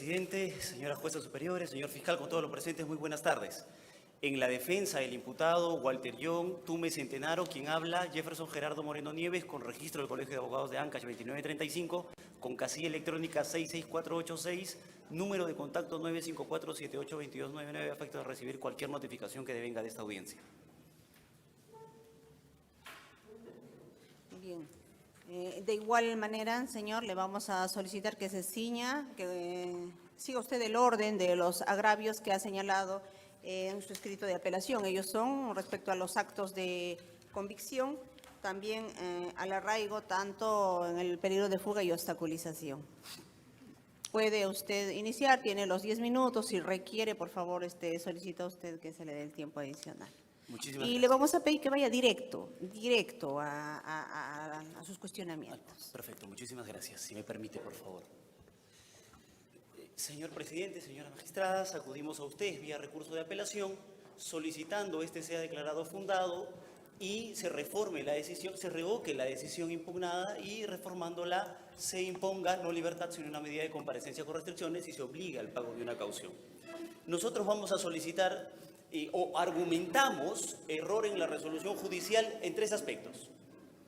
Presidente, señoras juezas superiores, señor fiscal, con todos los presentes, muy buenas tardes. En la defensa del imputado Walter John Tume Centenaro, quien habla, Jefferson Gerardo Moreno Nieves, con registro del Colegio de Abogados de Ancash 2935, con casilla electrónica 66486, número de contacto 954-782299, a efecto de recibir cualquier notificación que devenga de esta audiencia. Bien. De igual manera, señor, le vamos a solicitar que se ciña, que siga usted el orden de los agravios que ha señalado en su escrito de apelación. Ellos son respecto a los actos de convicción, también al arraigo, tanto en el peligro de fuga y obstaculización. Puede usted iniciar, tiene los 10 minutos. Si requiere, por favor, solicita usted que se le dé el tiempo adicional. Muchísimas Y gracias. le vamos a pedir que vaya directo a sus cuestionamientos. Perfecto, muchísimas gracias. Si me permite, por favor. Señor presidente, señora magistrada, acudimos a usted vía recurso de apelación solicitando sea declarado fundado y se reforme la decisión, se revoque la decisión impugnada y reformándola se imponga no libertad sino una medida de comparecencia con restricciones y se obliga al pago de una caución. Nosotros vamos a solicitar o argumentamos error en la resolución judicial en tres aspectos: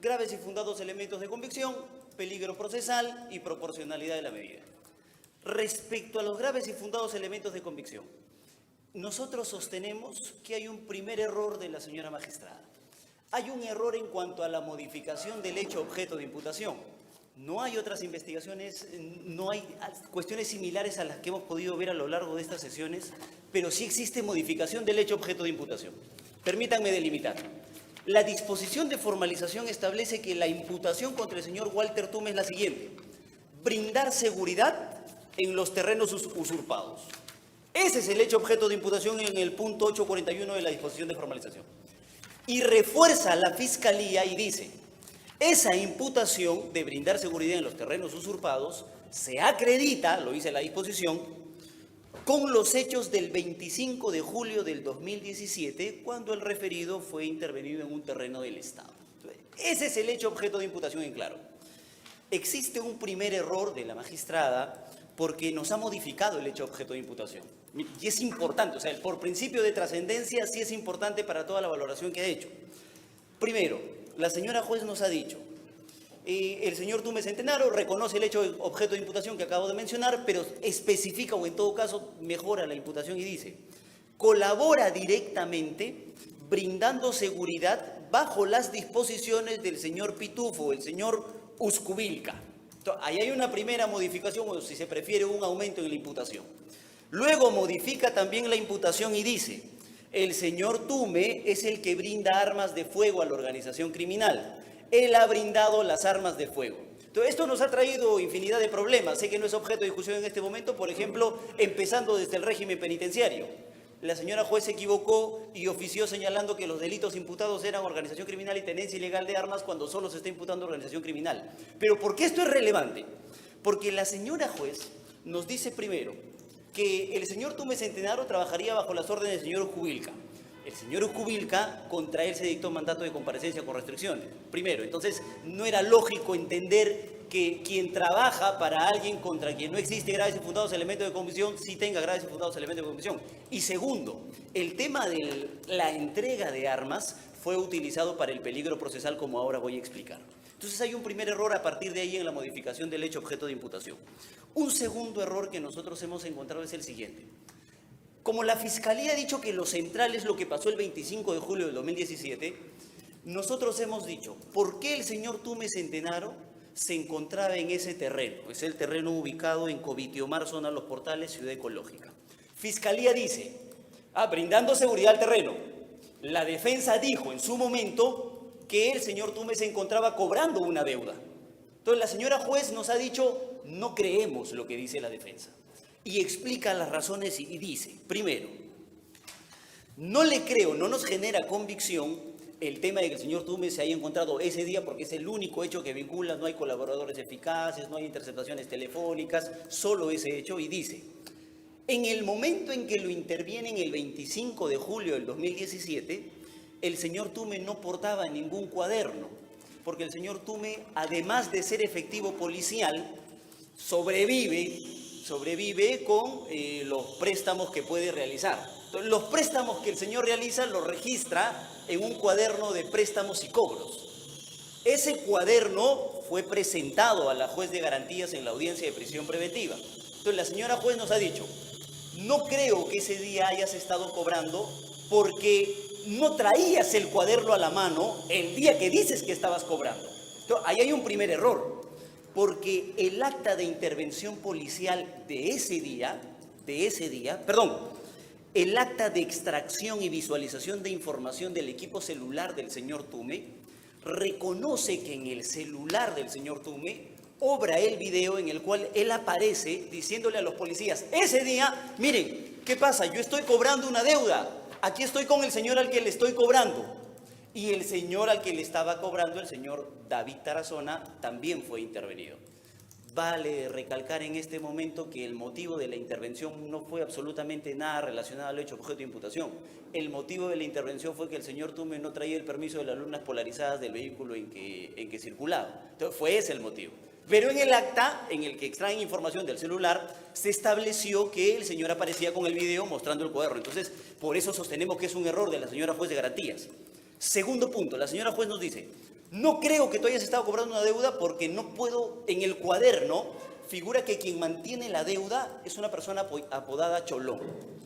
graves y fundados elementos de convicción, peligro procesal y proporcionalidad de la medida. Respecto a los graves y fundados elementos de convicción, nosotros sostenemos que hay un primer error de la señora magistrada. Hay un error en cuanto a la modificación del hecho objeto de imputación. No hay otras investigaciones, no hay cuestiones similares a las que hemos podido ver a lo largo de estas sesiones, pero sí existe modificación del hecho objeto de imputación. Permítanme delimitar. La disposición de formalización establece que la imputación contra el señor Walter Tume es la siguiente: brindar seguridad en los terrenos usurpados. Ese es el hecho objeto de imputación en el punto 841 de la disposición de formalización. Y refuerza la Fiscalía y dice: esa imputación de brindar seguridad en los terrenos usurpados se acredita, lo dice la disposición, con los hechos del 25 de julio del 2017, cuando el referido fue intervenido en un terreno del Estado. Ese es el hecho objeto de imputación en claro. Existe un primer error de la magistrada porque nos ha modificado el hecho objeto de imputación. Y es importante, o sea, por principio de trascendencia sí es importante para toda la valoración que ha hecho. Primero, la señora juez nos ha dicho, el señor Tume Centenaro reconoce el hecho objeto de imputación que acabo de mencionar, pero especifica o en todo caso mejora la imputación y dice: colabora directamente brindando seguridad bajo las disposiciones del señor Pitufo, el señor Uscubilca. Entonces, ahí hay una primera modificación, o si se prefiere, un aumento en la imputación. Luego modifica también la imputación y dice: el señor Tume es el que brinda armas de fuego a la organización criminal. Él ha brindado las armas de fuego. Entonces, esto nos ha traído infinidad de problemas. Sé que no es objeto de discusión en este momento, por ejemplo, empezando desde el régimen penitenciario. La señora juez se equivocó y ofició señalando que los delitos imputados eran organización criminal y tenencia ilegal de armas cuando solo se está imputando organización criminal. Pero ¿por qué esto es relevante? Porque la señora juez nos dice primero que el señor Tume Centenaro trabajaría bajo las órdenes del señor Uscubilca. El señor Uscubilca, contra él se dictó mandato de comparecencia con restricciones. Primero, entonces no era lógico entender que quien trabaja para alguien contra quien no existe graves y fundados elementos de convicción sí tenga graves y fundados elementos de convicción. Y segundo, el tema de la entrega de armas fue utilizado para el peligro procesal, como ahora voy a explicar. Entonces hay un primer error a partir de ahí en la modificación del hecho objeto de imputación. Un segundo error que nosotros hemos encontrado es el siguiente. Como la Fiscalía ha dicho que lo central es lo que pasó el 25 de julio del 2017, nosotros hemos dicho: ¿por qué el señor Tume Centenaro se encontraba en ese terreno? Es el terreno ubicado en Covitiomar, zona Los Portales, Ciudad Ecológica. Fiscalía dice: brindando seguridad al terreno. La defensa dijo en su momento que el señor Tume se encontraba cobrando una deuda. Entonces la señora juez nos ha dicho: no creemos lo que dice la defensa. Y explica las razones y dice: primero, no le creo, no nos genera convicción el tema de que el señor Tume se haya encontrado ese día, porque es el único hecho que vincula, no hay colaboradores eficaces, no hay interceptaciones telefónicas, solo ese hecho. Y dice: en el momento en que lo intervienen el 25 de julio del 2017, el señor Tume no portaba ningún cuaderno, porque el señor Tume, además de ser efectivo policial, sobrevive sobrevive con los préstamos que puede realizar. Entonces, los préstamos que el señor realiza los registra en un cuaderno de préstamos y cobros. Ese cuaderno fue presentado a la juez de garantías en la audiencia de prisión preventiva. Entonces la señora juez nos ha dicho, no creo que ese día hayas estado cobrando porque no traías el cuaderno a la mano el día que dices que estabas cobrando. Entonces, ahí hay un primer error, porque el acta de intervención policial de ese día, el acta de extracción y visualización de información del equipo celular del señor Tume, reconoce que en el celular del señor Tume obra el video en el cual él aparece diciéndole a los policías, ese día, miren, ¿qué pasa? Yo estoy cobrando una deuda, aquí estoy con el señor al que le estoy cobrando. Y el señor al que le estaba cobrando, el señor David Tarazona, también fue intervenido. Vale recalcar en este momento que el motivo de la intervención no fue absolutamente nada relacionado al hecho objeto de imputación. El motivo de la intervención fue que el señor Tume no traía el permiso de las lunas polarizadas del vehículo en que circulaba. Entonces fue ese el motivo. Pero en el acta, en el que extraen información del celular, se estableció que el señor aparecía con el video mostrando el cuaderno. Entonces, por eso sostenemos que es un error de la señora juez de garantías. Segundo punto, la señora juez nos dice, no creo que tú hayas estado cobrando una deuda porque no puedo, en el cuaderno figura que quien mantiene la deuda es una persona apodada Cholón.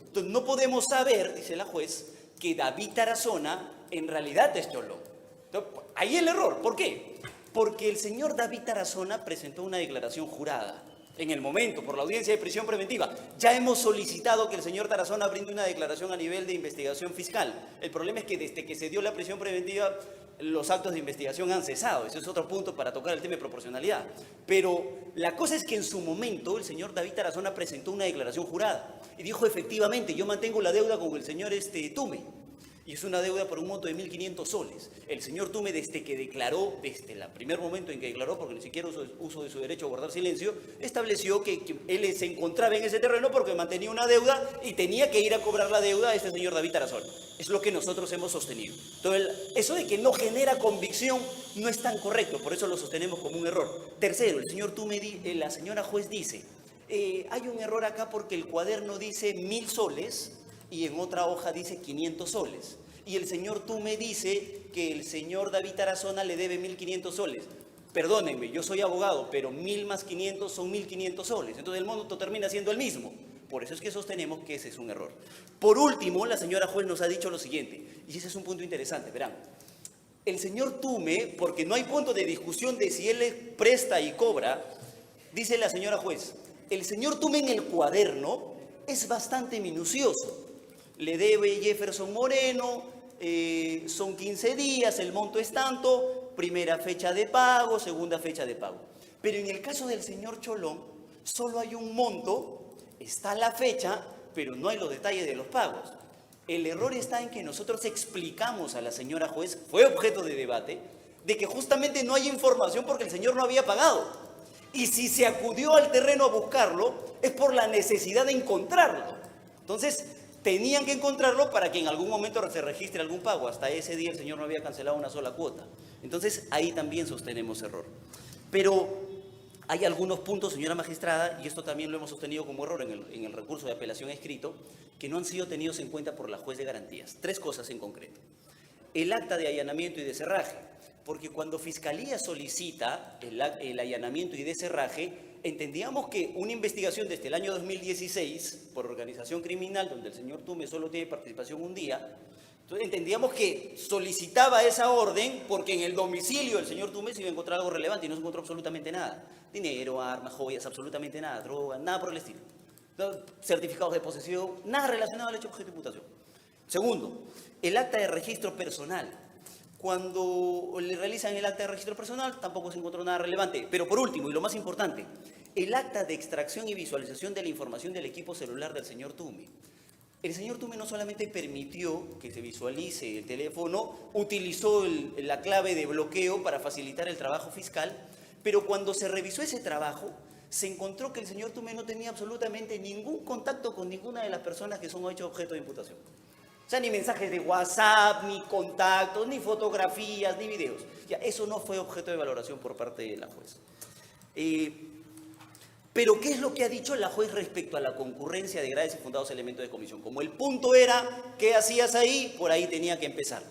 Entonces no podemos saber, dice la juez, que David Tarazona en realidad es Cholón. Entonces, ahí el error, ¿por qué? Porque el señor David Tarazona presentó una declaración jurada en el momento, por la audiencia de prisión preventiva. Ya hemos solicitado que el señor Tarazona brinde una declaración a nivel de investigación fiscal. El problema es que desde que se dio la prisión preventiva, los actos de investigación han cesado. Ese es otro punto para tocar el tema de proporcionalidad. Pero la cosa es que en su momento el señor David Tarazona presentó una declaración jurada y dijo, efectivamente, yo mantengo la deuda con el señor Tume. Y es una deuda por un monto de 1.500 soles. El señor Tume, desde que declaró, desde el primer momento en que declaró, porque ni siquiera uso de su derecho a guardar silencio, estableció que él se encontraba en ese terreno porque mantenía una deuda y tenía que ir a cobrar la deuda a este señor David Tarazona. Es lo que nosotros hemos sostenido. Entonces, eso de que no genera convicción no es tan correcto, por eso lo sostenemos como un error. Tercero, el señor Tume, la señora juez dice, hay un error acá porque el cuaderno dice 1.000 soles, y en otra hoja dice 500 soles. Y el señor Tume dice que el señor David Tarazona le debe 1.500 soles. Perdónenme, yo soy abogado, pero 1.000 más 500 son 1.500 soles. Entonces el monto termina siendo el mismo. Por eso es que sostenemos que ese es un error. Por último, la señora juez nos ha dicho lo siguiente, y ese es un punto interesante, verán. El señor Tume, porque no hay punto de discusión de si él le presta y cobra, dice la señora juez, el señor Tume en el cuaderno es bastante minucioso. Le debe Jefferson Moreno, son 15 días, el monto es tanto, primera fecha de pago, segunda fecha de pago. Pero en el caso del señor Cholón, solo hay un monto, está la fecha, pero no hay los detalles de los pagos. El error está en que nosotros explicamos a la señora juez, fue objeto de debate, de que justamente no hay información porque el señor no había pagado. Y si se acudió al terreno a buscarlo, es por la necesidad de encontrarlo. Entonces, tenían que encontrarlo para que en algún momento se registre algún pago. Hasta ese día el señor no había cancelado una sola cuota. Entonces, ahí también sostenemos error. Pero hay algunos puntos, señora magistrada, y esto también lo hemos sostenido como error en el recurso de apelación escrito, que no han sido tenidos en cuenta por la juez de garantías. Tres cosas en concreto. El acta de allanamiento y de cerraje, porque cuando Fiscalía solicita el allanamiento y de cerraje, entendíamos que una investigación desde el año 2016 por organización criminal, donde el señor Tume solo tiene participación un día, entonces entendíamos que solicitaba esa orden porque en el domicilio del señor Tume se iba a encontrar algo relevante y no se encontró absolutamente nada. Dinero, armas, joyas, absolutamente nada, droga, nada por el estilo. Certificados de posesión, nada relacionado al hecho objeto de imputación. Segundo, el acta de registro personal. Cuando le realizan el acta de registro personal, tampoco se encontró nada relevante. Pero por último, y lo más importante, el acta de extracción y visualización de la información del equipo celular del señor Tume. El señor Tume no solamente permitió que se visualice el teléfono, utilizó la clave de bloqueo para facilitar el trabajo fiscal, pero cuando se revisó ese trabajo, se encontró que el señor Tume no tenía absolutamente ningún contacto con ninguna de las personas que son hechos objeto de imputación. O sea, ni mensajes de WhatsApp, ni contactos, ni fotografías, ni videos. Ya, eso no fue objeto de valoración por parte de la juez. Pero ¿qué es lo que ha dicho la juez respecto a la concurrencia de graves y fundados elementos de comisión? Como el punto era, ¿qué hacías ahí? Por ahí tenía que empezar.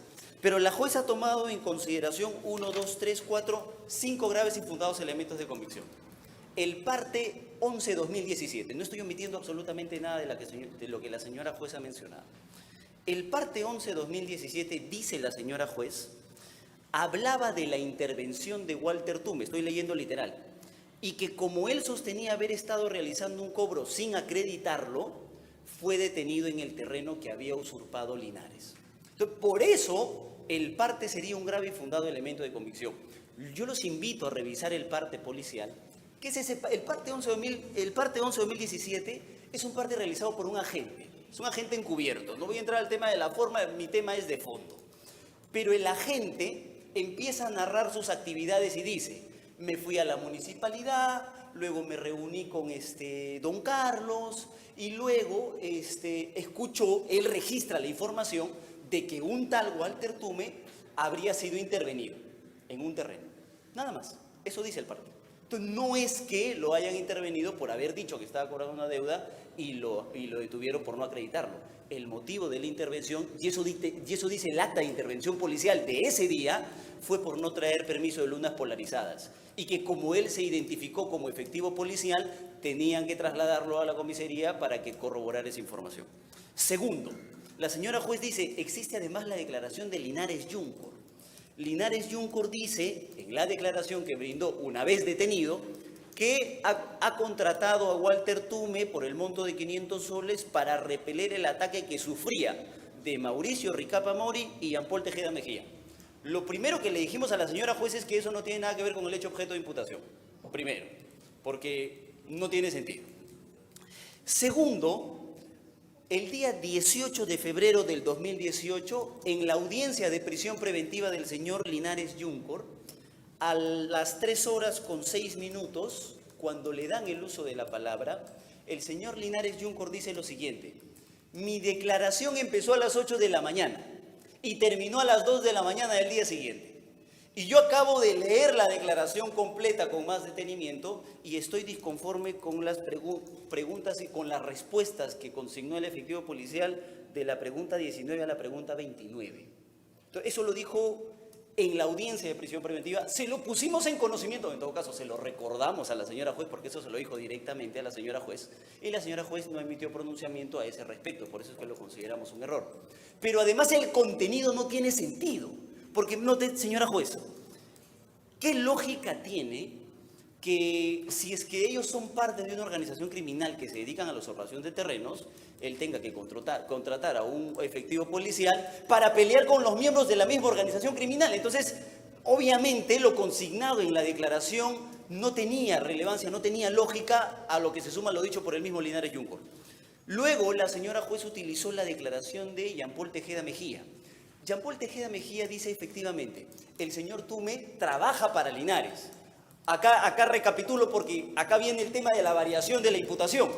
Pero la juez ha tomado en consideración 1, 2, 3, 4, 5 graves y fundados elementos de convicción. El parte 11-2017, no estoy omitiendo absolutamente nada de lo que la señora juez ha mencionado. El parte 11-2017, dice la señora juez, hablaba de la intervención de Walter Tume, estoy leyendo literal, y que como él sostenía haber estado realizando un cobro sin acreditarlo, fue detenido en el terreno que había usurpado Linares. Entonces, por eso, el parte sería un grave y fundado elemento de convicción. Yo los invito a revisar el parte policial. ¿Qué es ese? El parte 11-2017 es un parte realizado por un agente. Es un agente encubierto. No voy a entrar al tema de la forma, mi tema es de fondo. Pero el agente empieza a narrar sus actividades y dice: me fui a la municipalidad, luego me reuní con don Carlos y luego escuchó, él registra la información de que un tal Walter Tume habría sido intervenido en un terreno. Nada más. Eso dice el parte. Entonces, no es que lo hayan intervenido por haber dicho que estaba cobrando una deuda y lo detuvieron por no acreditarlo. El motivo de la intervención, y eso dice el acta de intervención policial de ese día, fue por no traer permiso de lunas polarizadas. Y que como él se identificó como efectivo policial, tenían que trasladarlo a la comisaría para que corroborara esa información. Segundo, la señora juez dice, existe además la declaración de Linares Yuncor. Linares Yuncor dice, en la declaración que brindó una vez detenido, que ha contratado a Walter Tume por el monto de 500 soles para repeler el ataque que sufría de Mauricio Ricapa Mori y Jean-Paul Tejeda Mejía. Lo primero que le dijimos a la señora juez es que eso no tiene nada que ver con el hecho objeto de imputación. Primero, porque no tiene sentido. Segundo, el día 18 de febrero del 2018, en la audiencia de prisión preventiva del señor Linares Yuncor, a las 3:06, cuando le dan el uso de la palabra, el señor Linares Yuncor dice lo siguiente: mi declaración empezó a las 8 de la mañana y terminó a las 2 de la mañana del día siguiente. Y yo acabo de leer la declaración completa con más detenimiento y estoy disconforme con las preguntas y con las respuestas que consignó el efectivo policial de la pregunta 19 a la pregunta 29. Entonces, eso lo dijo en la audiencia de prisión preventiva. Se lo pusimos en conocimiento, en todo caso se lo recordamos a la señora juez, porque eso se lo dijo directamente a la señora juez, y la señora juez no emitió pronunciamiento a ese respecto, por eso es que lo consideramos un error. Pero además el contenido no tiene sentido. Porque, señora juez, ¿qué lógica tiene que si es que ellos son parte de una organización criminal que se dedican a la usurpación de terrenos, él tenga que contratar a un efectivo policial para pelear con los miembros de la misma organización criminal? Entonces, obviamente, lo consignado en la declaración no tenía relevancia, no tenía lógica, a lo que se suma lo dicho por el mismo Linares Yuncor. Luego, la señora juez utilizó la declaración de Jean-Paul Tejeda Mejía. Jean-Paul Tejeda Mejía dice efectivamente, el señor Tume trabaja para Linares. Acá recapitulo porque acá viene el tema de la variación de la imputación.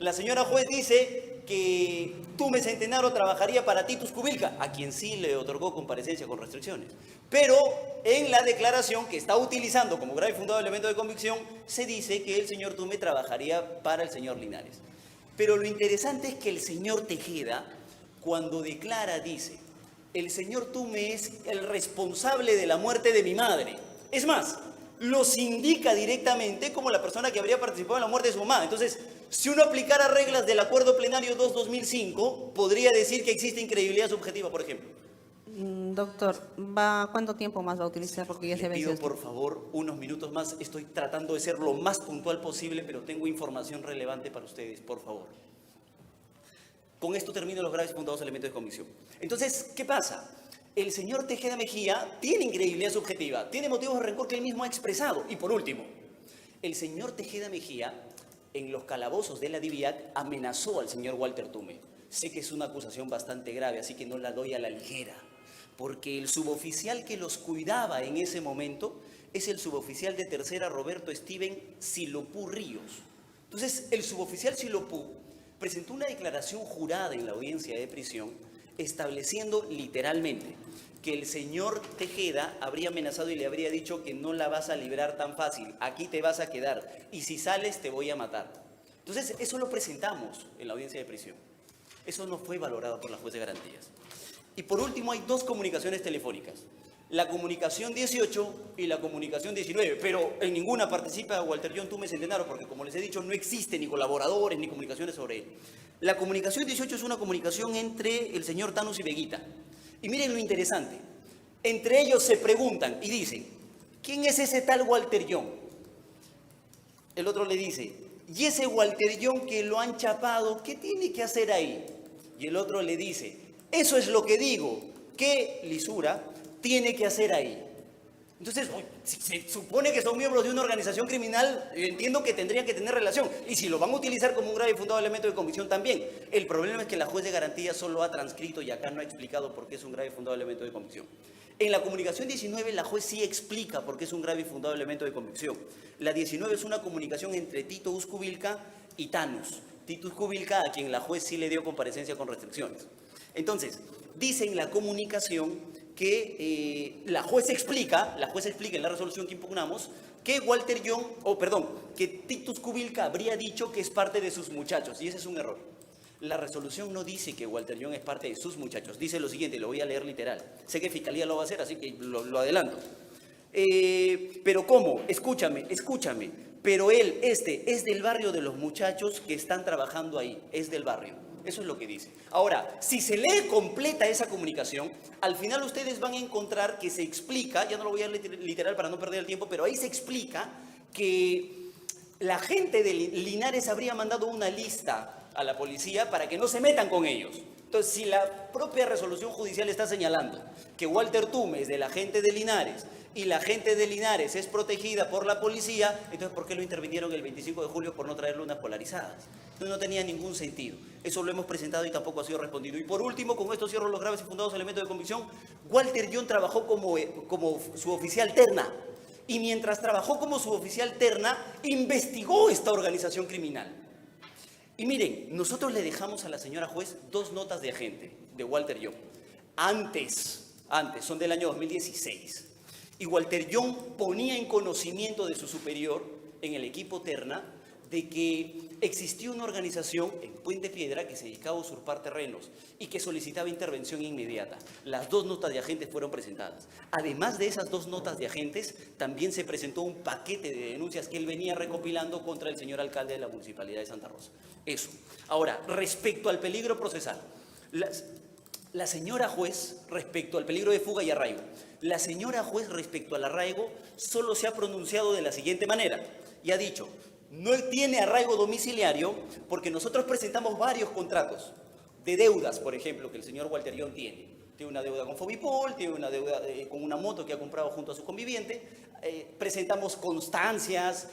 La señora juez dice que Tume Centenaro trabajaría para Titus Cubilca, a quien sí le otorgó comparecencia con restricciones. Pero en la declaración que está utilizando como grave y fundado elemento de convicción, se dice que el señor Tume trabajaría para el señor Linares. Pero lo interesante es que el señor Tejeda, cuando declara, dice: el señor Tume es el responsable de la muerte de mi madre. Es más, los indica directamente como la persona que habría participado en la muerte de su mamá. Entonces, si uno aplicara reglas del Acuerdo Plenario 2-2005, podría decir que existe incredibilidad subjetiva, por ejemplo. Doctor, ¿cuánto tiempo más va a utilizar? Porque ya se venció. Le pido, por favor, unos minutos más. Estoy tratando de ser lo más puntual posible, pero tengo información relevante para ustedes, por favor. Con esto termino los graves y fundados elementos de convicción. Entonces, ¿qué pasa? El señor Tejeda Mejía tiene incredibilidad subjetiva, tiene motivos de rencor que él mismo ha expresado. Y por último, el señor Tejeda Mejía, en los calabozos de la DIVIAC, amenazó al señor Walter Tume. Sé que es una acusación bastante grave, así que no la doy a la ligera, porque el suboficial que los cuidaba en ese momento es el suboficial de tercera Roberto Steven Silopú Ríos. Entonces, el suboficial Silopú presentó una declaración jurada en la audiencia de prisión estableciendo literalmente que el señor Tejeda habría amenazado y le habría dicho que no la vas a librar tan fácil, aquí te vas a quedar y si sales te voy a matar. Entonces, eso lo presentamos en la audiencia de prisión. Eso no fue valorado por la juez de garantías. Y por último, hay dos comunicaciones telefónicas. La comunicación 18 y la comunicación 19, pero en ninguna participa Walter John Tume Centenaro, porque como les he dicho, no existen ni colaboradores ni comunicaciones sobre él. La comunicación 18 es una comunicación entre el señor Thanos y Veguita. Y miren lo interesante, entre ellos se preguntan y dicen, ¿quién es ese tal Walter John? El otro le dice, ¿y ese Walter John que lo han chapado, qué tiene que hacer ahí? Y el otro le dice, eso es lo que digo, ¿qué lisura tiene que hacer ahí? Entonces, si se supone que son miembros de una organización criminal, entiendo que tendrían que tener relación. Y si lo van a utilizar como un grave y fundado elemento de convicción también. El problema es que la juez de garantía solo ha transcrito y acá no ha explicado por qué es un grave y fundado elemento de convicción. En la comunicación 19, la juez sí explica por qué es un grave y fundado elemento de convicción. La 19 es una comunicación entre Tito Uzcubilca y Thanos. Tito Uzcubilca, a quien la juez sí le dio comparecencia con restricciones. Entonces, dice en la comunicación que la juez explica en la resolución que impugnamos, que que Tito Uzcubilca habría dicho que es parte de sus muchachos, y ese es un error. La resolución no dice que Walter John es parte de sus muchachos, dice lo siguiente, lo voy a leer literal. Sé que Fiscalía lo va a hacer, así que lo adelanto. Pero ¿cómo? Escúchame, pero él, es del barrio de los muchachos que están trabajando ahí, es del barrio. Eso es lo que dice. Ahora, si se lee completa esa comunicación, al final ustedes van a encontrar que se explica, ya no lo voy a leer literal para no perder el tiempo, pero ahí se explica que la gente de Linares habría mandado una lista a la policía para que no se metan con ellos. Entonces, si la propia resolución judicial está señalando que Walter Tume es de la gente de Linares y la gente de Linares es protegida por la policía, entonces ¿por qué lo intervinieron el 25 de julio por no traerle unas polarizadas? No tenía ningún sentido. Eso lo hemos presentado y tampoco ha sido respondido. Y por último, con esto cierro los graves y fundados elementos de convicción, Walter John trabajó como suboficial terna. Y mientras trabajó como suboficial terna, investigó esta organización criminal. Y miren, nosotros le dejamos a la señora juez 2 notas de agente de Walter John. Antes, son del año 2016. Y Walter John ponía en conocimiento de su superior, en el equipo terna, de que existía una organización en Puente Piedra que se dedicaba a usurpar terrenos y que solicitaba intervención inmediata. Las 2 notas de agentes fueron presentadas. Además de esas 2 notas de agentes, también se presentó un paquete de denuncias que él venía recopilando contra el señor alcalde de la Municipalidad de Santa Rosa. Eso. Ahora, respecto al peligro procesal, la señora juez, respecto al peligro de fuga y arraigo, la señora juez respecto al arraigo solo se ha pronunciado de la siguiente manera y ha dicho: no tiene arraigo domiciliario porque nosotros presentamos varios contratos de deudas, por ejemplo, que el señor Walter John tiene. Tiene una deuda con Fobipol, tiene una deuda con una moto que ha comprado junto a su conviviente. Presentamos constancias,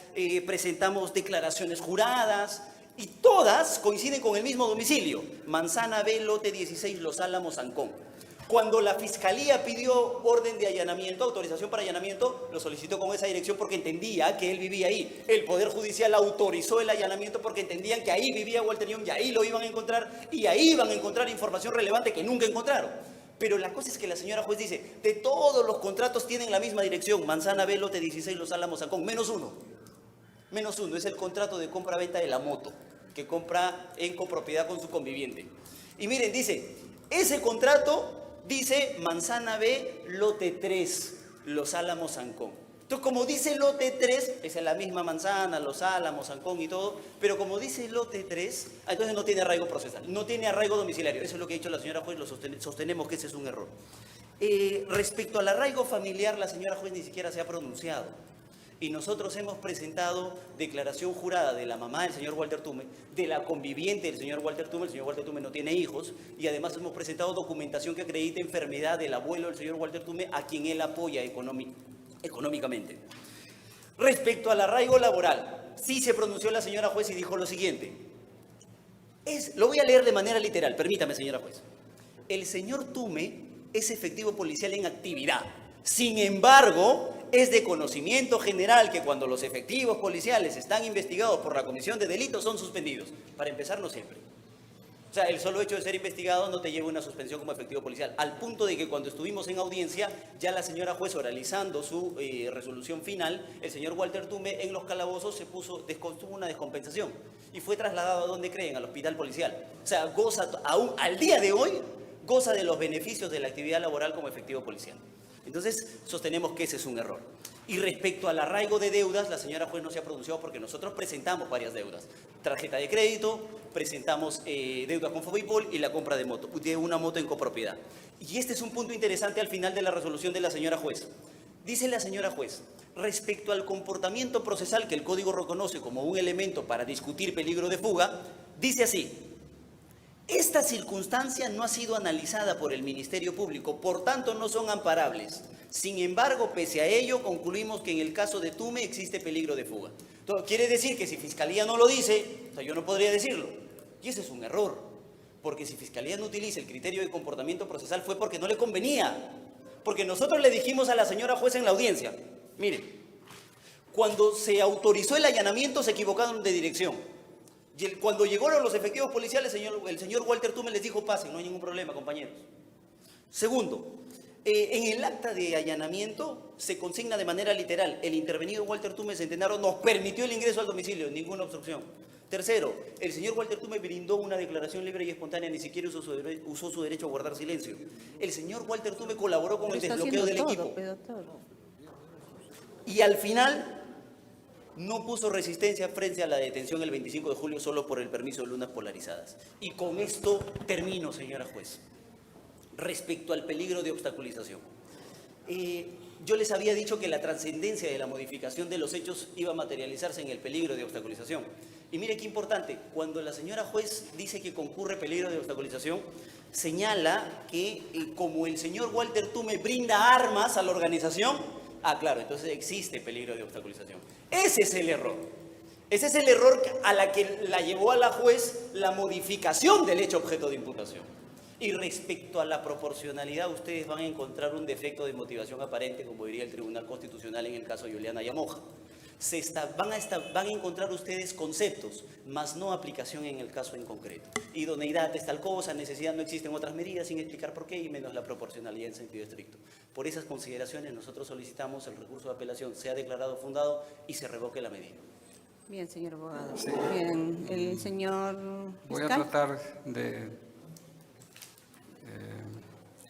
presentamos declaraciones juradas y todas coinciden con el mismo domicilio. Manzana B, lote 16, Los Álamos, Ancón. Cuando la Fiscalía pidió orden de allanamiento, autorización para allanamiento, lo solicitó con esa dirección porque entendía que él vivía ahí. El Poder Judicial autorizó el allanamiento porque entendían que ahí vivía Walter John y ahí lo iban a encontrar y ahí iban a encontrar información relevante que nunca encontraron. Pero la cosa es que la señora juez dice, de todos los contratos tienen la misma dirección, Manzana B, lote 16, Los Álamos, Ancón, menos uno. Menos uno, es el contrato de compra-venta de la moto, que compra en copropiedad con su conviviente. Y miren, dice, ese contrato dice Manzana B, lote 3, Los Álamos, Ancón. Entonces, como dice lote 3, es en la misma manzana, Los Álamos, Ancón y todo, pero como dice lote 3, entonces no tiene arraigo procesal, no tiene arraigo domiciliario. Eso es lo que ha dicho la señora juez, sostenemos que ese es un error. Respecto al arraigo familiar, la señora juez ni siquiera se ha pronunciado. Y nosotros hemos presentado declaración jurada de la mamá del señor Walter Tume, de la conviviente del señor Walter Tume. El señor Walter Tume no tiene hijos, y además hemos presentado documentación que acredita enfermedad del abuelo del señor Walter Tume, a quien él apoya económicamente. Respecto al arraigo laboral, sí se pronunció la señora juez y dijo lo siguiente. Lo voy a leer de manera literal, permítame, señora juez. El señor Tume es efectivo policial en actividad. Sin embargo, es de conocimiento general que cuando los efectivos policiales están investigados por la comisión de delitos son suspendidos. Para empezar, no siempre. O sea, el solo hecho de ser investigado no te lleva a una suspensión como efectivo policial. Al punto de que cuando estuvimos en audiencia, ya la señora juez oralizando su resolución final, el señor Walter Tume en los calabozos tuvo una descompensación y fue trasladado a donde creen, al hospital policial. O sea, goza, aún al día de hoy, goza de los beneficios de la actividad laboral como efectivo policial. Entonces, sostenemos que ese es un error. Y respecto al arraigo de deudas, la señora juez no se ha pronunciado porque nosotros presentamos varias deudas. Tarjeta de crédito, presentamos deudas con Fobipol y la compra de una moto en copropiedad. Y este es un punto interesante al final de la resolución de la señora juez. Dice la señora juez, respecto al comportamiento procesal que el Código reconoce como un elemento para discutir peligro de fuga, dice así: esta circunstancia no ha sido analizada por el Ministerio Público, por tanto no son amparables. Sin embargo, pese a ello, concluimos que en el caso de Tume existe peligro de fuga. Entonces, quiere decir que si Fiscalía no lo dice, o sea, yo no podría decirlo. Y ese es un error, porque si Fiscalía no utiliza el criterio de comportamiento procesal fue porque no le convenía. Porque nosotros le dijimos a la señora juez en la audiencia, mire, cuando se autorizó el allanamiento se equivocaron de dirección. Y cuando llegaron los efectivos policiales, el señor Walter Tume les dijo, pasen, no hay ningún problema, compañeros. Segundo, en el acta de allanamiento se consigna de manera literal, el intervenido Walter Tume Centenaro nos permitió el ingreso al domicilio, ninguna obstrucción. Tercero, el señor Walter Tume brindó una declaración libre y espontánea, ni siquiera usó su derecho a guardar silencio. El señor Walter Tume colaboró con el desbloqueo del equipo. Y al final no puso resistencia frente a la detención el 25 de julio solo por el permiso de lunas polarizadas. Y con esto termino, señora juez. Respecto al peligro de obstaculización. Yo les había dicho que la trascendencia de la modificación de los hechos iba a materializarse en el peligro de obstaculización. Y mire qué importante, cuando la señora juez dice que concurre peligro de obstaculización, señala que como el señor Walter Tume brinda armas a la organización, claro, entonces existe peligro de obstaculización. Ese es el error. Ese es el error a la que la llevó a la juez la modificación del hecho objeto de imputación. Y respecto a la proporcionalidad, ustedes van a encontrar un defecto de motivación aparente, como diría el Tribunal Constitucional en el caso de Juliana Yamoja. Van a encontrar ustedes conceptos, más no aplicación en el caso en concreto. Idoneidad es tal cosa, necesidad no existen otras medidas, sin explicar por qué, y menos la proporcionalidad en sentido estricto. Por esas consideraciones, nosotros solicitamos el recurso de apelación sea declarado fundado y se revoque la medida. Bien, señor abogado. Sí. Bien, el señor Voy a tratar de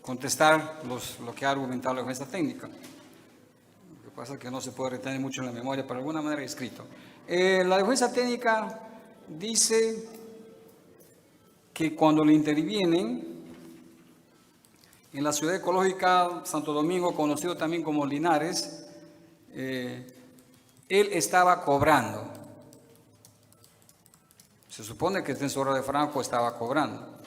contestar lo que ha argumentado la defensa técnica. Lo que pasa es que no se puede retener mucho en la memoria, pero de alguna manera escrito. La defensa técnica dice que cuando le intervienen en la ciudad ecológica Santo Domingo, conocido también como Linares, él estaba cobrando. Se supone que el censor de Franco estaba cobrando.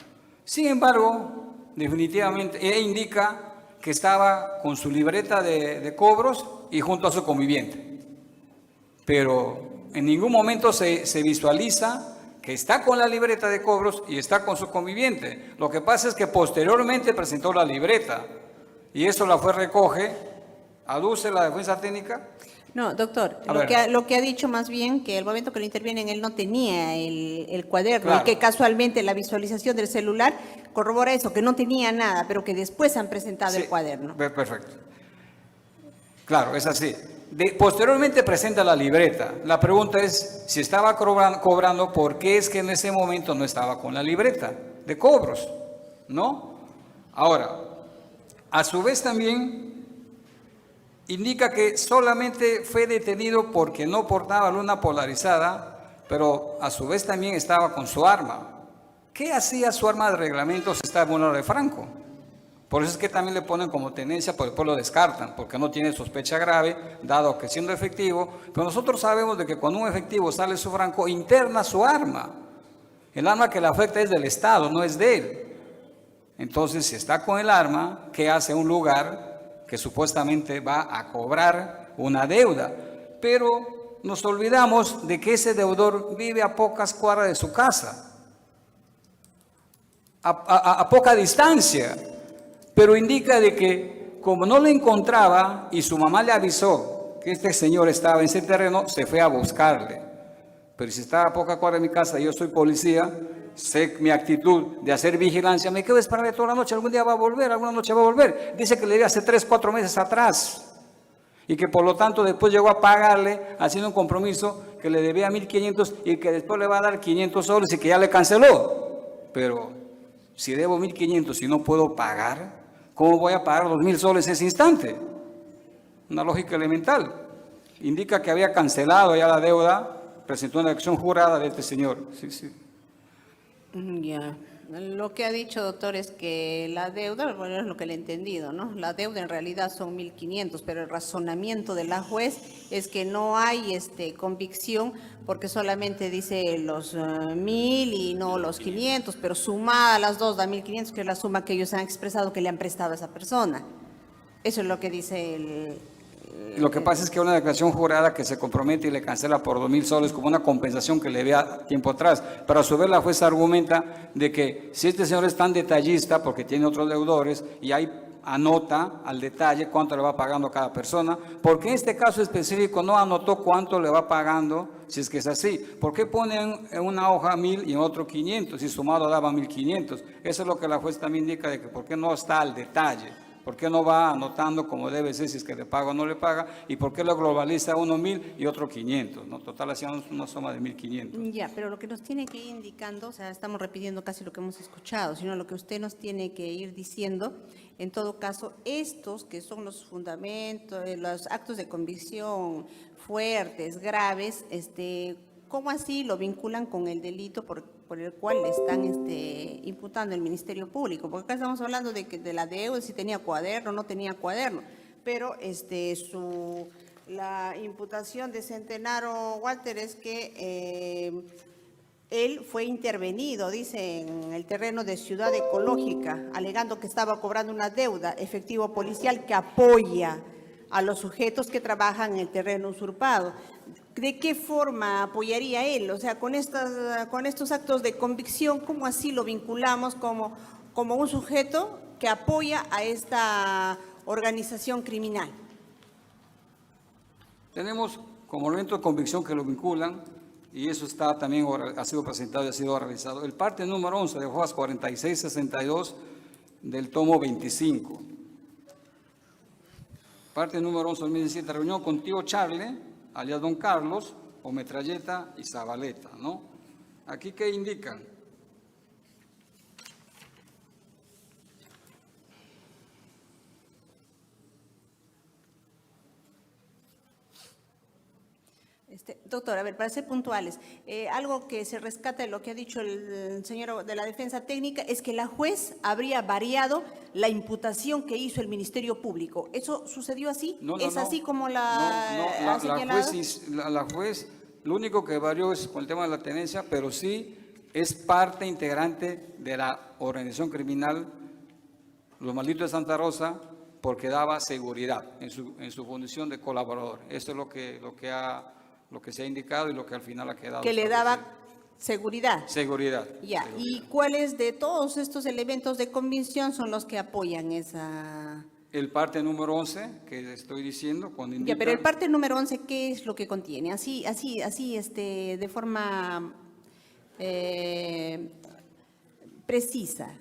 Sin embargo, definitivamente, ella indica que estaba con su libreta de cobros y junto a su conviviente. Pero en ningún momento se visualiza que está con la libreta de cobros y está con su conviviente. Lo que pasa es que posteriormente presentó la libreta y eso la recoge, aduce la defensa técnica. No, doctor, lo que ha dicho más bien que el momento que lo intervienen él no tenía el cuaderno, claro, y que casualmente la visualización del celular corrobora eso, que no tenía nada, pero que después han presentado el cuaderno. Perfecto. Claro, es así. Posteriormente presenta la libreta. La pregunta es si estaba cobrando, ¿por qué es que en ese momento no estaba con la libreta de cobros? ¿No? Ahora, a su vez también indica que solamente fue detenido porque no portaba luna polarizada, pero a su vez también estaba con su arma. ¿Qué hacía su arma de reglamento si estaba en una de Franco? Por eso es que también le ponen como tenencia, pero después lo descartan, porque no tiene sospecha grave, dado que siendo efectivo, pero nosotros sabemos de que cuando un efectivo sale su Franco, interna su arma. El arma que le afecta es del Estado, no es de él. Entonces, si está con el arma, ¿qué hace un lugar que supuestamente va a cobrar una deuda? Pero nos olvidamos de que ese deudor vive a pocas cuadras de su casa, a poca distancia, pero indica de que como no lo encontraba y su mamá le avisó que este señor estaba en ese terreno, se fue a buscarle. Pero si estaba a poca cuadra de mi casa y yo soy policía, sé mi actitud de hacer vigilancia, me quedo esperando toda la noche, algún día va a volver, alguna noche va a volver. Dice que le di hace 3, 4 meses atrás y que por lo tanto después llegó a pagarle haciendo un compromiso que le debía 1.500 y que después le va a dar 500 soles y que ya le canceló. Pero si debo 1.500 y no puedo pagar, ¿cómo voy a pagar los 1.000 soles ese instante? Una lógica elemental. Indica que había cancelado ya la deuda, presentó una acción jurada de este señor. Sí, sí. Ya. Lo que ha dicho, doctor, es que la deuda, bueno, es lo que le he entendido, ¿no? La deuda en realidad son 1.500, pero el razonamiento de la juez es que no hay convicción porque solamente dice los 1.000 y no los 500, pero sumada las dos da 1.500, que es la suma que ellos han expresado que le han prestado a esa persona. Eso es lo que dice el... Lo que pasa es que una declaración jurada que se compromete y le cancela por 2.000 soles como una compensación que le debía tiempo atrás, pero a su vez la juez argumenta de que si este señor es tan detallista porque tiene otros deudores y ahí anota al detalle cuánto le va pagando a cada persona, porque en este caso específico no anotó cuánto le va pagando, si es que es así. ¿Por qué ponen en una hoja 1.000 y en otro 500 y sumado daba 1.500? Eso es lo que la juez también indica de que por qué no está al detalle. ¿Por qué no va anotando como debe ser si es que le paga o no le paga? ¿Y por qué lo globaliza uno 1.000 y otro 500? ¿No? Total, hacíamos una suma de 1.500. Ya, pero lo que nos tiene que ir indicando, o sea, estamos repitiendo casi lo que hemos escuchado, sino lo que usted nos tiene que ir diciendo, en todo caso, estos que son los fundamentos, los actos de convicción fuertes, graves, ¿cómo así lo vinculan con el delito por el cual le están imputando el Ministerio Público? Porque acá estamos hablando de la deuda, si tenía cuaderno o no tenía cuaderno, pero la imputación de Centenaro Walter es que él fue intervenido, dice, en el terreno de Ciudad Ecológica, alegando que estaba cobrando una deuda efectivo policial que apoya a los sujetos que trabajan en el terreno usurpado. ¿De qué forma apoyaría él? O sea, con estos actos de convicción, ¿cómo así lo vinculamos como un sujeto que apoya a esta organización criminal? Tenemos como elemento de convicción que lo vinculan, y eso está también, ha sido presentado y ha sido realizado. El parte número 11 de hojas 46-62 del tomo 25. Parte número 11 del 2017, reunión con tío Charlie, alias Don Carlos, o Metralleta y Zabaleta, ¿no? Aquí, ¿qué indican? Doctor, a ver, para ser puntuales, algo que se rescata de lo que ha dicho el señor de la defensa técnica es que la juez habría variado la imputación que hizo el Ministerio Público. ¿Eso sucedió así? No, ¿Es así como la ha señalado? La juez, lo único que varió es con el tema de la tenencia, pero sí es parte integrante de la organización criminal Los Malditos de Santa Rosa, porque daba seguridad en su condición de colaborador. Eso es lo que se ha indicado y lo que al final ha quedado. Que le daba seguridad. Seguridad. Ya. Seguridad. ¿Y cuáles de todos estos elementos de convicción son los que apoyan esa? El parte número 11 que estoy diciendo, cuando indica... Ya, pero el parte número 11, ¿qué es lo que contiene? Así, de forma precisa.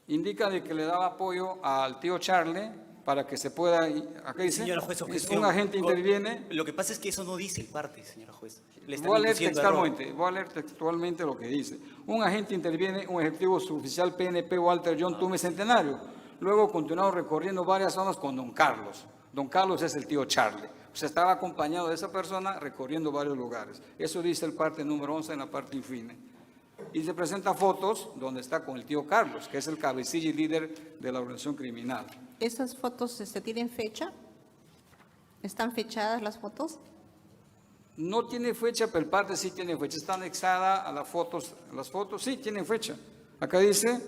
Indica de que le daba apoyo al tío Charlie para que se pueda... Acá dice, Señora juez, objeción. un agente interviene... Lo que pasa es que eso no dice el parte, señora juez. Le están Voy a leer textualmente lo que dice. Un agente interviene, un ejecutivo suboficial PNP Walter John Tume Centenario. Luego continuaron recorriendo varias zonas con don Carlos. Don Carlos es el tío Charlie. O sea, estaba acompañado de esa persona recorriendo varios lugares. Eso dice el parte número 11 en la parte infine. Y se presenta fotos donde está con el tío Carlos, que es el cabecilla y líder de la organización criminal. ¿Esas fotos tienen fecha? ¿Están fechadas las fotos? No tiene fecha, pero el parte sí tiene fecha. Está anexada a las fotos. Las fotos sí tienen fecha. Acá dice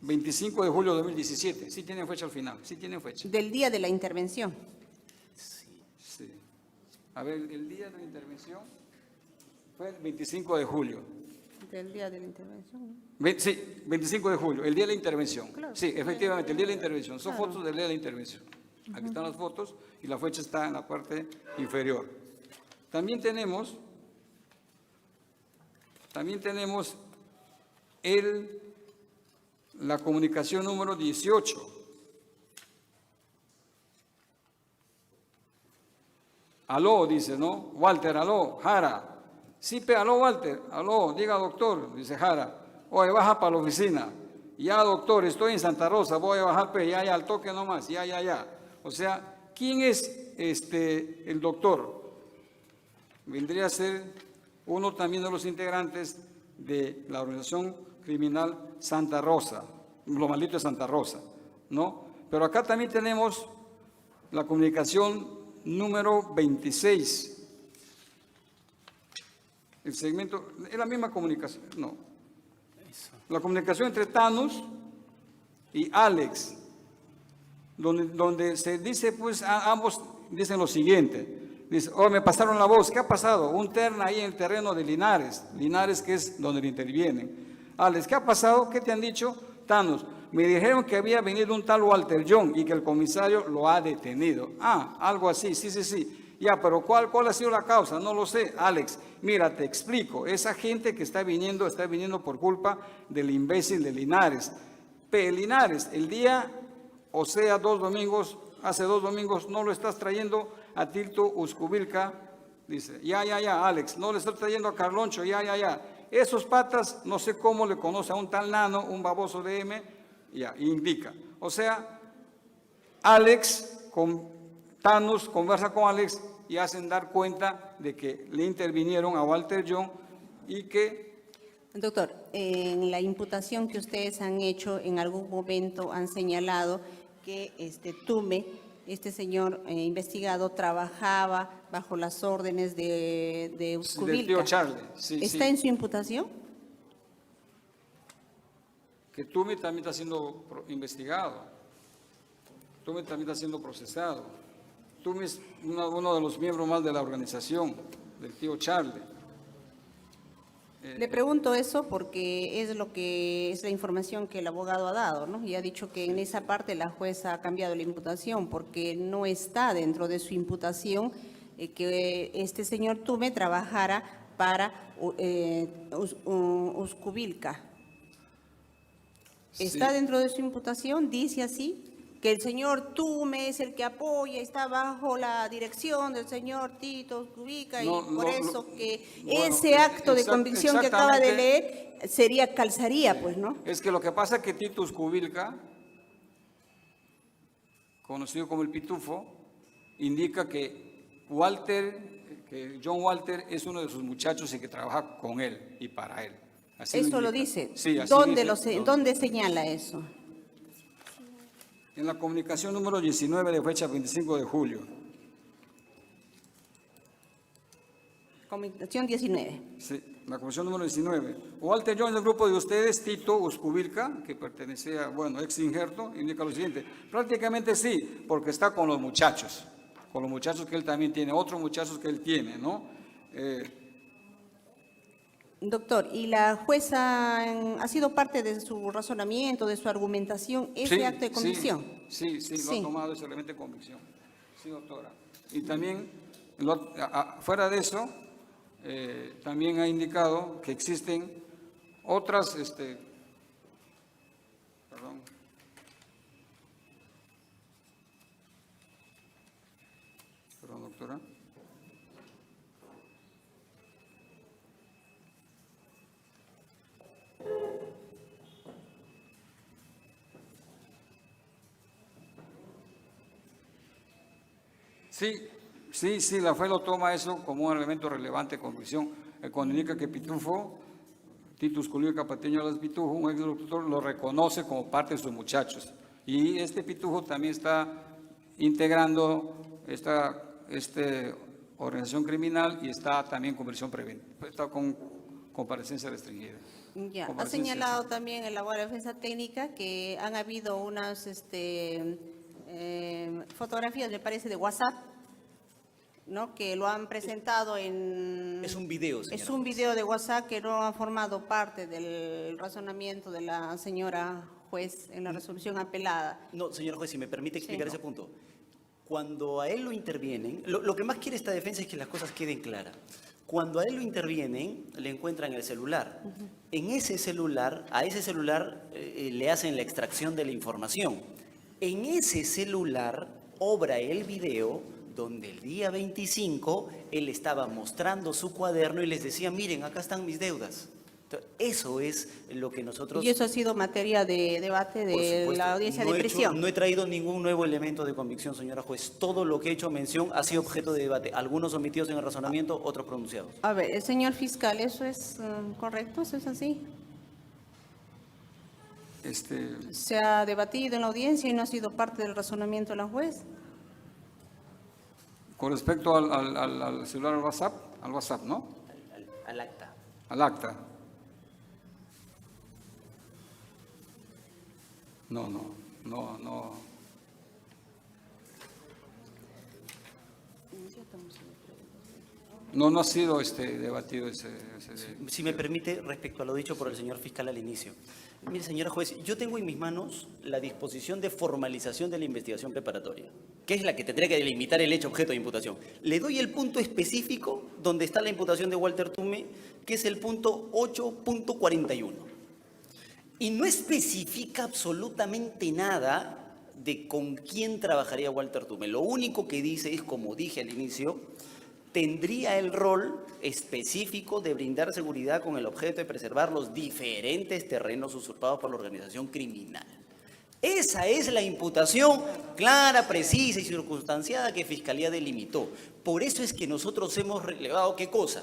25 de julio de 2017. Sí tienen fecha al final. Sí tienen fecha. Del día de la intervención. Sí. A ver, el día de la intervención fue el 25 de julio. Del día de la intervención. Sí, 25 de julio, el día de la intervención. Claro. Sí, efectivamente, el día de la intervención. Son fotos del día de la intervención. Aquí están las fotos y la fecha está en la parte inferior. También tenemos la comunicación número 18. Aló, dice, ¿no? Walter, aló, Jara. Sí, aló, Walter, aló, diga doctor, dice Jara. Oye, baja para la oficina. Ya, doctor, estoy en Santa Rosa, voy a bajar, pues, ya, al toque nomás, ya. O sea, ¿quién es el doctor? Vendría a ser uno también de los integrantes de la organización criminal Santa Rosa, lo maldito de Santa Rosa, ¿no? Pero acá también tenemos la comunicación número 26. El segmento, es la misma comunicación, no. La comunicación entre Thanos y Alex, donde se dice, pues, ambos dicen lo siguiente. Dice, oh, me pasaron la voz, ¿qué ha pasado? Un terna ahí en el terreno de Linares que es donde le intervienen. Alex, ¿qué ha pasado? ¿Qué te han dicho? Thanos, me dijeron que había venido un tal Walter John y que el comisario lo ha detenido. Ah, algo así, sí. Ya, pero ¿cuál ha sido la causa? No lo sé. Alex, mira, te explico. Esa gente que está viniendo por culpa del imbécil de Linares. Linares, el día, o sea, hace 2 domingos, no lo estás trayendo a Tito Uzcubilca. Dice, ya, Alex, no le estás trayendo a Carloncho, ya. Esos patas, no sé cómo le conoce a un tal nano, un baboso de M, ya, indica. O sea, Alex con Thanos conversa con Alex y hacen dar cuenta de que le intervinieron a Walter John y que... Doctor, en la imputación que ustedes han hecho, en algún momento han señalado que Tume, este señor investigado, trabajaba bajo las órdenes de Uzcubilca. Del tío Charlie, sí. ¿Está en su imputación? Que Tume también está siendo investigado. Tume también está siendo procesado. Tume es uno de los miembros más de la organización, del tío Charlie. Le pregunto eso porque es la información que el abogado ha dado, ¿no? Y ha dicho que en esa parte la jueza ha cambiado la imputación porque no está dentro de su imputación que este señor Tume trabajara para Uzcubilca. ¿Está dentro de su imputación? Dice así, que el señor Tume es el que apoya, está bajo la dirección del señor Tito Uzcubilca y por eso ese acto de convicción que acaba de leer calzaría, pues, ¿no? Es que lo que pasa es que Tito Uzcubilca, conocido como el Pitufo, indica que John Walter es uno de sus muchachos y que trabaja con él y para él. Así eso lo dice. Sí, así ¿Dónde señala eso? En la comunicación número 19 de fecha 25 de julio. Comunicación 19. Sí, la comunicación número 19. Walter John del grupo de ustedes, Tito Uzcubilca, que pertenecía, ex injerto, indica lo siguiente. Prácticamente sí, porque está con los muchachos que él también tiene, otros muchachos que él tiene, ¿no? Doctor, ¿y la jueza ha sido parte de su razonamiento, de su argumentación, ese acto de convicción? Sí, lo ha tomado ese elemento de convicción. Sí, doctora. Y también, fuera de eso, también ha indicado que existen otras, perdón, doctora. Sí, la FE lo toma eso como un elemento relevante de convicción. Cuando indica que Pitufo, Tito Uzcubilca Patiño Las Pitufo, un ex doctor, lo reconoce como parte de sus muchachos. Y este Pitufo también está integrando esta organización criminal y está también con versión preventiva, está con comparecencia restringida. Ya, ha señalado también el abogado de defensa técnica que han habido unas fotografías, me parece, de WhatsApp, ¿no? Que lo han presentado en... Es un video, señora. Es un video de WhatsApp que no ha formado parte del razonamiento de la señora juez en la resolución apelada. No, señor juez, si me permite explicar Sí. ese punto. Cuando a él lo intervienen, lo que más quiere esta defensa es que las cosas queden claras. Cuando a él lo intervienen, le encuentran el celular. En ese celular, a ese celular le hacen la extracción de la información. En ese celular obra el video donde el día 25 él estaba mostrando su cuaderno y les decía, miren, acá están mis deudas. Entonces, eso es lo que nosotros... Y eso ha sido materia de debate Por de supuesto, la audiencia no de he hecho- prisión. no he traído ningún nuevo elemento de convicción, señora juez. Todo lo que he hecho mención ha sido objeto de debate. Algunos omitidos en el razonamiento, otros pronunciados. A ver, señor fiscal, ¿eso es correcto? ¿Eso es así? Se ha debatido en la audiencia y no ha sido parte del razonamiento de la juez. Con respecto al celular al WhatsApp, ¿no? Al acta. Al acta. No. No ha sido debatido ese. Si me permite, respecto a lo dicho por el señor fiscal al inicio. Mire, señora juez, yo tengo en mis manos la disposición de formalización de la investigación preparatoria, que es la que tendría que delimitar el hecho objeto de imputación. Le doy el punto específico donde está la imputación de Walter Tume, que es el punto 8.41. Y no especifica absolutamente nada de con quién trabajaría Walter Tume. Lo único que dice es, como dije al inicio, tendría el rol específico de brindar seguridad con el objeto de preservar los diferentes terrenos usurpados por la organización criminal. Esa es la imputación clara, precisa y circunstanciada que Fiscalía delimitó. Por eso es que nosotros hemos relevado, ¿qué cosa?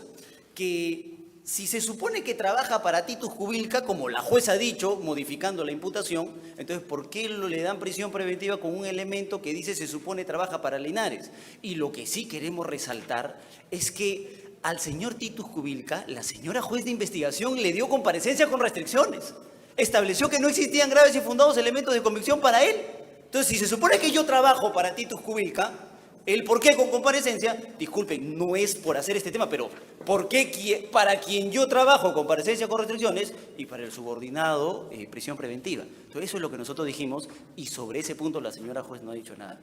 Que si se supone que trabaja para Titus Kubilka, como la juez ha dicho, modificando la imputación, entonces ¿por qué le dan prisión preventiva con un elemento que dice se supone trabaja para Linares? Y lo que sí queremos resaltar es que al señor Titus Kubilka, la señora juez de investigación le dio comparecencia con restricciones. Estableció que no existían graves y fundados elementos de convicción para él. Entonces, si se supone que yo trabajo para Titus Kubilka, el por qué con comparecencia, disculpen, no es por hacer este tema, pero ¿por qué para quien yo trabajo comparecencia con restricciones y para el subordinado prisión preventiva? Entonces eso es lo que nosotros dijimos y sobre ese punto la señora juez no ha dicho nada.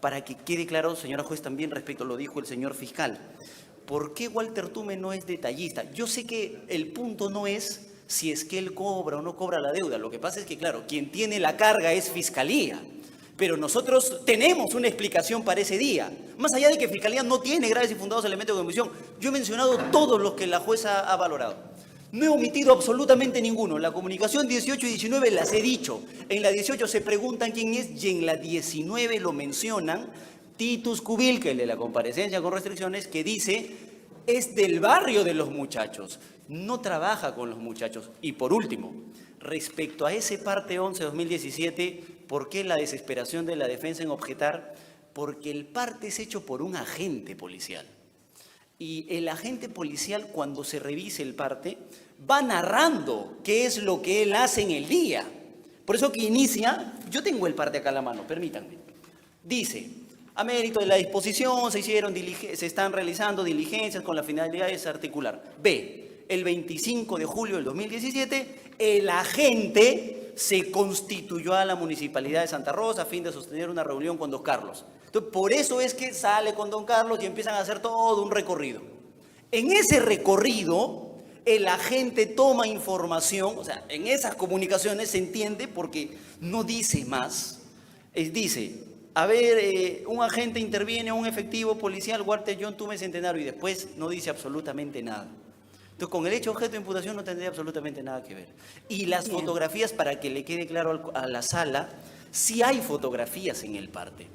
Para que quede claro, señora juez, también respecto lo dijo el señor fiscal, ¿por qué Walter Tume no es detallista? Yo sé que el punto no es si es que él cobra o no cobra la deuda, lo que pasa es que, claro, quien tiene la carga es Fiscalía. Pero nosotros tenemos una explicación para ese día. Más allá de que Fiscalía no tiene graves y fundados elementos de convicción, yo he mencionado todos los que la jueza ha valorado. No he omitido absolutamente ninguno. La comunicación 18 y 19 las he dicho. En la 18 se preguntan quién es y en la 19 lo mencionan Titus Kubilka, el de la comparecencia con restricciones, que dice es del barrio de los muchachos. No trabaja con los muchachos. Y por último, respecto a ese parte 11-2017, ¿por qué la desesperación de la defensa en objetar? Porque el parte es hecho por un agente policial. Y el agente policial, cuando se revise el parte, va narrando qué es lo que él hace en el día. Por eso que inicia, yo tengo el parte acá a la mano, permítanme. Dice, a mérito de la disposición se están realizando diligencias con la finalidad de desarticular. B, el 25 de julio del 2017, el agente se constituyó a la Municipalidad de Santa Rosa a fin de sostener una reunión con don Carlos. Entonces, por eso es que sale con don Carlos y empiezan a hacer todo un recorrido. En ese recorrido, el agente toma información, o sea, en esas comunicaciones se entiende porque no dice más. Dice, a ver, un agente interviene a un efectivo policial, Walter John Tume Centenario, y después no dice absolutamente nada. Entonces, con el hecho objeto de imputación no tendría absolutamente nada que ver. Y las fotografías, para que le quede claro a la sala, sí hay fotografías en el parte.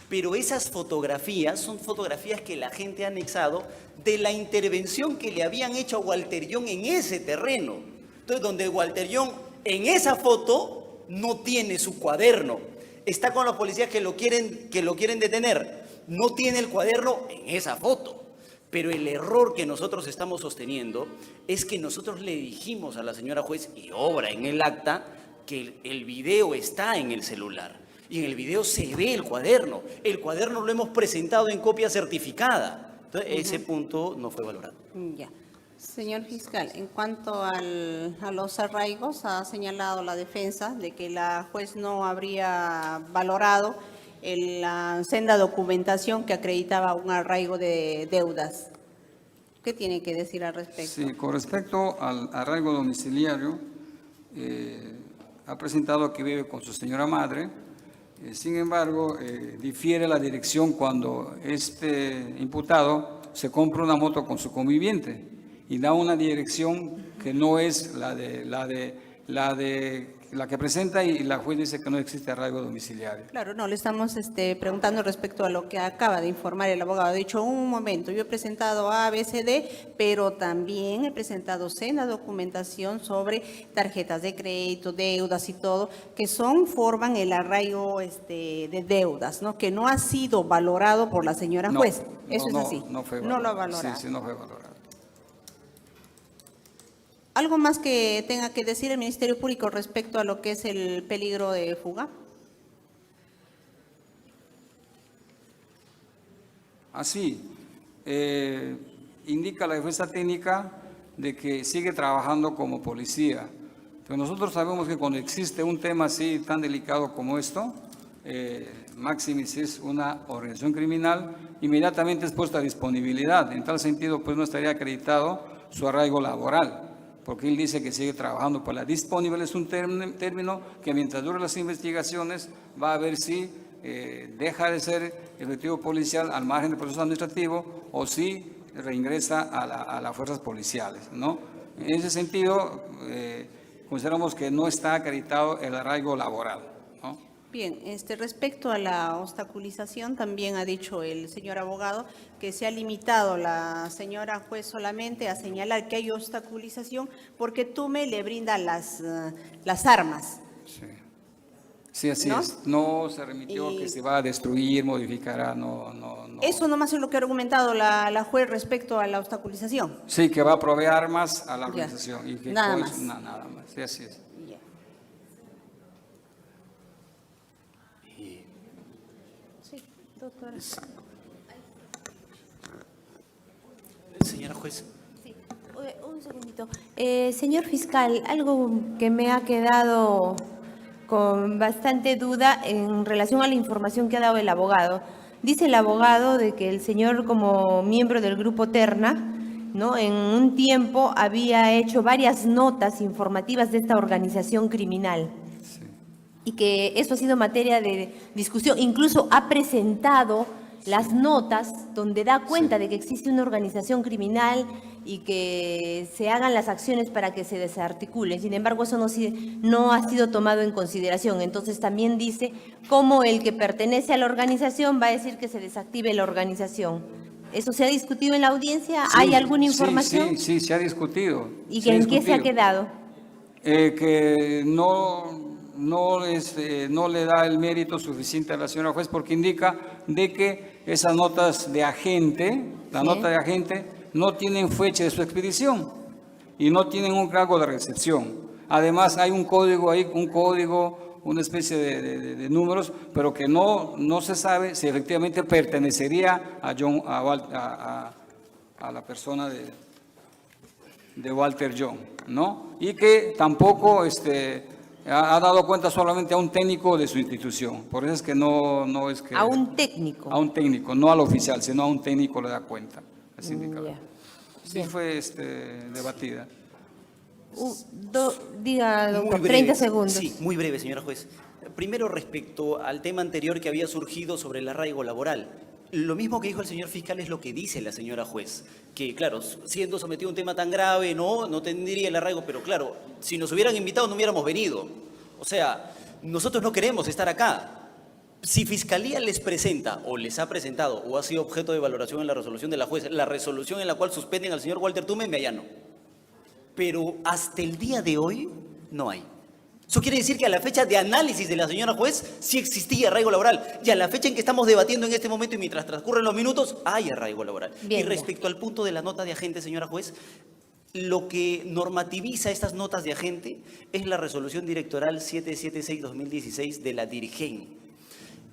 Pero esas fotografías son fotografías que la gente ha anexado de la intervención que le habían hecho a Walter John en ese terreno. Entonces, donde Walter John en esa foto no tiene su cuaderno. Está con los policías que lo quieren detener. No tiene el cuaderno en esa foto. Pero el error que nosotros estamos sosteniendo es que nosotros le dijimos a la señora juez, y obra en el acta, que el video está en el celular. Y en el video se ve el cuaderno. El cuaderno lo hemos presentado en copia certificada. Entonces, ese punto no fue valorado. Ya. Señor fiscal, en cuanto a los arraigos, ha señalado la defensa de que la juez no habría valorado la senda documentación que acreditaba un arraigo de deudas. ¿Qué tiene que decir al respecto? Sí, con respecto al arraigo domiciliario, ha presentado que vive con su señora madre. Sin embargo, difiere la dirección cuando este imputado se compra una moto con su conviviente y da una dirección que no es la que presenta, y la juez dice que no existe arraigo domiciliario. Claro, no, le estamos preguntando respecto a lo que acaba de informar el abogado. Ha dicho, un momento, yo he presentado A, B, C, D, pero también he presentado senda documentación sobre tarjetas de crédito, deudas y todo, que forman el arraigo de deudas, ¿no? Que no ha sido valorado por la señora No, juez. no, Eso no, es así. no fue No lo ha valorado. valorado. Sí, no fue valorado. ¿Algo más que tenga que decir el Ministerio Público respecto a lo que es el peligro de fuga? Así, indica la defensa técnica de que sigue trabajando como policía. Pero nosotros sabemos que cuando existe un tema así tan delicado como esto, Maximis es una organización criminal, inmediatamente es puesta a disponibilidad. En tal sentido, pues no estaría acreditado su arraigo laboral, porque él dice que sigue trabajando. Pues la disponible es un término que mientras duren las investigaciones va a ver si deja de ser efectivo policial al margen del proceso administrativo o si reingresa a las fuerzas policiales, ¿no? En ese sentido, consideramos que no está acreditado el arraigo laboral, ¿no? Bien, respecto a la obstaculización, también ha dicho el señor abogado que se ha limitado la señora juez solamente a señalar que hay obstaculización porque Tume le brinda las armas. Sí. Sí, así ¿No? es. No se remitió Y- que se va a destruir, modificará, no. Eso nomás es lo que ha argumentado la juez respecto a la obstaculización. Sí, que va a proveer armas a la Ya. organización. Y que Nada pues, más. nada más. Sí, así es. Ya. Sí, doctora. Señora juez. Sí, un segundito. Señor fiscal, algo que me ha quedado con bastante duda en relación a la información que ha dado el abogado. Dice el abogado de que el señor, como miembro del grupo Terna, ¿no?, en un tiempo había hecho varias notas informativas de esta organización criminal. Y que eso ha sido materia de discusión. Incluso ha presentado las notas donde da cuenta de que existe una organización criminal y que se hagan las acciones para que se desarticulen. Sin embargo, eso no ha sido tomado en consideración. Entonces también dice cómo el que pertenece a la organización va a decir que se desactive la organización. ¿Eso se ha discutido en la audiencia? ¿Hay Sí, alguna sí, información? Sí, se ha discutido. ¿Y se ha en qué se ha discutido. quedado? Que no le da el mérito suficiente a la señora juez porque indica de que esas notas de agente, la Sí. nota de agente, no tienen fecha de su expedición y no tienen un cargo de recepción. Además, hay un código ahí, una especie de números, pero que no se sabe si efectivamente pertenecería a la persona de Walter John, ¿no? Y que tampoco ha dado cuenta solamente a un técnico de su institución. Por eso es que no es que... A un técnico. A un técnico, no al oficial, sino a un técnico le da cuenta. Así indica. Ya. Sí fue debatida. Diga, Muy doctor, breve. 30 segundos. Sí, muy breve, señora juez. Primero, respecto al tema anterior que había surgido sobre el arraigo laboral. Lo mismo que dijo el señor fiscal es lo que dice la señora juez, que claro, siendo sometido a un tema tan grave, no tendría el arraigo, pero claro, si nos hubieran invitado no hubiéramos venido. O sea, nosotros no queremos estar acá. Si Fiscalía les presenta o les ha presentado o ha sido objeto de valoración en la resolución de la juez, la resolución en la cual suspenden al señor Walter Tume, me allano. Pero hasta el día de hoy no hay. Eso quiere decir que a la fecha de análisis de la señora juez sí existía arraigo laboral. Y a la fecha en que estamos debatiendo en este momento y mientras transcurren los minutos, hay arraigo laboral. Bien, y respecto al punto de la nota de agente, señora juez, lo que normativiza estas notas de agente es la resolución directoral 776-2016 de la DIRGEN.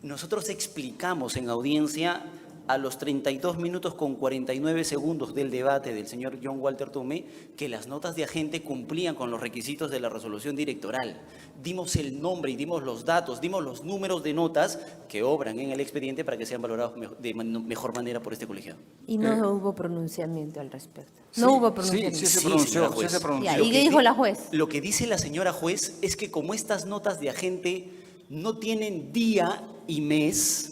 Nosotros explicamos en audiencia a los 32 minutos con 49 segundos del debate del señor John Walter Tomé que las notas de agente cumplían con los requisitos de la resolución directoral. Dimos el nombre y dimos los datos, dimos los números de notas que obran en el expediente para que sean valorados de mejor manera por este colegiado. Y no hubo pronunciamiento al respecto. Sí, No hubo sí, pronunciamiento. sí se Sí, pronunció, señora sí juez. se pronunció. Ya, Lo ¿y que qué dijo di- la juez? Lo que dice la señora juez es que como estas notas de agente no tienen día y mes,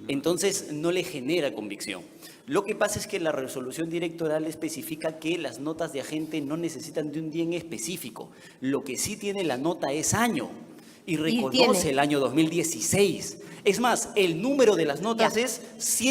entonces no le genera convicción. Lo que pasa es que la resolución directoral especifica que las notas de agente no necesitan de un día en específico. Lo que sí tiene la nota es año y reconoce tiene. el año 2016. Es más, el número de las notas Ya. es 100.